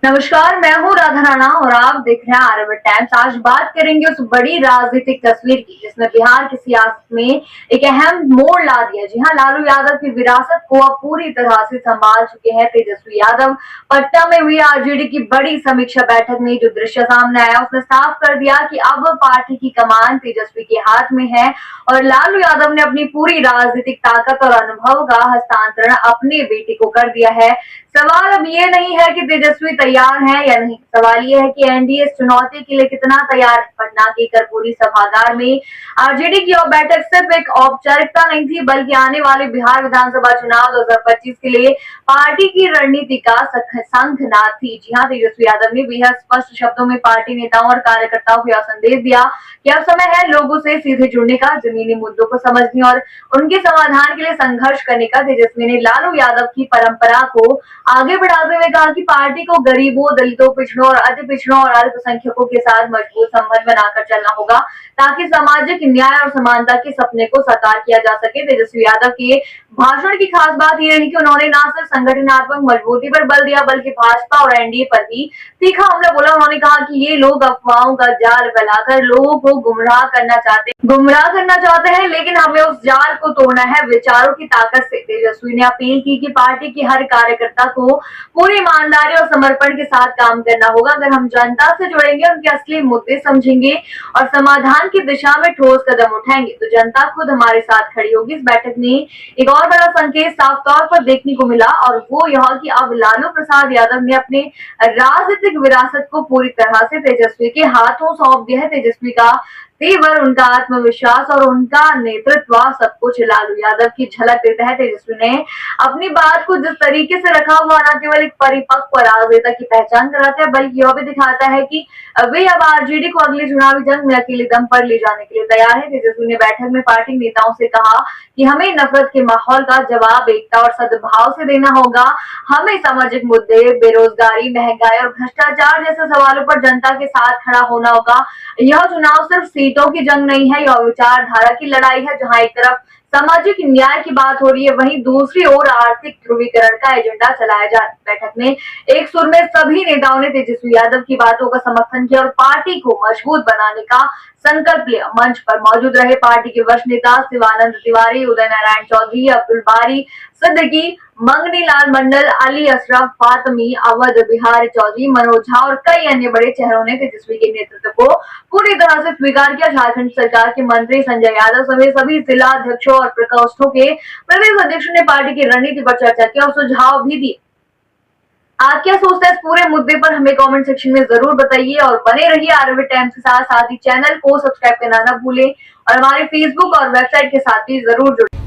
नमस्कार, मैं हूँ राधा राणा और आप देख रहे हैं आरएबी टाइम्स। आज बात करेंगे उस बड़ी राजनीतिक तस्वीर की जिसने बिहार की सियासत में एक अहम मोड़ ला दिया। जी हाँ, लालू यादव की विरासत को अब पूरी तरह से संभाल चुके हैं तेजस्वी यादव। पटना में हुई आरजेडी की बड़ी समीक्षा बैठक में जो दृश्य सामने आया उसने साफ कर दिया कि अब पार्टी की कमान तेजस्वी के हाथ में है और लालू यादव ने अपनी पूरी राजनीतिक ताकत और अनुभव का हस्तांतरण अपने बेटे को कर दिया है। सवाल अब ये नहीं है कि तेजस्वी तैयार है या नहीं, सवाल ये है कि एनडीए इस चुनौती के लिए कितना तैयार है। पटना के कर्पूरी सभागार में आरजेडी की बैठक सिर्फ एक औपचारिकता नहीं थी बल्कि आने वाले बिहार विधानसभा चुनाव 2025 के लिए पार्टी की रणनीति का संघनाद थी। जी हाँ, तेजस्वी यादव ने बेहद स्पष्ट शब्दों में पार्टी नेताओं और कार्यकर्ताओं को यह संदेश दिया कि अब समय है लोगों से सीधे जुड़ने का, जमीनी मुद्दों को समझने और उनके समाधान के लिए संघर्ष करने का। तेजस्वी ने लालू यादव की परंपरा को आगे बढ़ाते हुए कहा कि पार्टी को गरीबों, दलितों, पिछड़ों और अति पिछड़ों और अल्पसंख्यकों के साथ मजबूत संबंध बनाकर चलना होगा ताकि सामाजिक न्याय और समानता के सपने को साकार किया जा सके। तेजस्वी यादव के भाषण की खास बात यह रही कि उन्होंने न सिर्फ संगठनात्मक मजबूती पर बल दिया बल्कि भाजपा और एनडीए पर भी तीखा हमला बोला। उन्होंने कहा कि ये लोग अफवाहों का जाल फैलाकर लोगों को गुमराह करना चाहते हैं, लेकिन हमें उस जाल को तोड़ना है विचारों की ताकत से। तेजस्वी ने अपील की कि पार्टी की हर कार्यकर्ता को पूरी ईमानदारी और समर्पण के साथ काम करना होगा। अगर हम जनता से जुड़ेंगे, उनके असली मुद्दे समझेंगे और समाधान की दिशा में ठोस कदम उठाएंगे तो जनता खुद हमारे साथ खड़ी होगी। इस बैठक में एक और बड़ा संकेत साफ तौर पर देखने को मिला और वो यह कि अब लालू प्रसाद यादव ने अपने राजनीतिक विरासत को पूरी तरह से तेजस्वी के हाथों सौंप दिया है। तेजस्वी का तेवर, उनका आत्मविश्वास और उनका नेतृत्व सब कुछ लालू यादव की झलक देता है। तेजस्वी ने अपनी बात को जिस तरीके से रखा हुआ न केवल एक परिपक्व राजनेता की पहचान कराता है बल्कि यह भी दिखाता है कि वे अब आरजेडी को अगली चुनावी जंग में अकेले दम पर ले जाने के लिए तैयार है। तेजस्वी ने बैठक में पार्टी नेताओं से कहा कि हमें नफरत के माहौल का जवाब एकता और सद्भाव से देना होगा। हमें सामाजिक मुद्दे, बेरोजगारी, महंगाई और भ्रष्टाचार जैसे सवालों पर जनता के साथ खड़ा होना होगा। यह चुनाव सिर्फ सीटों की जंग नहीं है, यह विचारधारा की लड़ाई है। जहां एक तरफ सामाजिक न्याय की बात हो रही है वहीं दूसरी ओर आर्थिक ध्रुवीकरण का एजेंडा चलाया जा रहा है। बैठक में एक सुर में सभी नेताओं ने तेजस्वी यादव की बातों का समर्थन किया और पार्टी को मजबूत बनाने का संकल्प लिया। मंच पर मौजूद रहे पार्टी के वरिष्ठ नेता शिवानंद तिवारी, उदय नारायण चौधरी, अब्दुल बारी सिद्दीकी, मंगनी लाल मंडल, अली अशरफ फातमी, अवध बिहारी चौधरी, मनोज झा और कई अन्य बड़े चेहरों ने तेजस्वी के नेतृत्व को पूरी तरह से स्वीकार किया। झारखंड सरकार के मंत्री संजय यादव समेत सभी जिला अध्यक्षों और प्रकोष्ठों के प्रदेश अध्यक्षों ने पार्टी की रणनीति पर चर्चा की और सुझाव भी दिए। आप क्या सोचते हैं इस पूरे मुद्दे पर, हमें कमेंट सेक्शन में जरूर बताइए और बने रहिए आरएबी टाइम्स के साथ ही चैनल को सब्सक्राइब करना ना भूलें और हमारे फेसबुक और वेबसाइट के साथ भी जरूर जुड़े।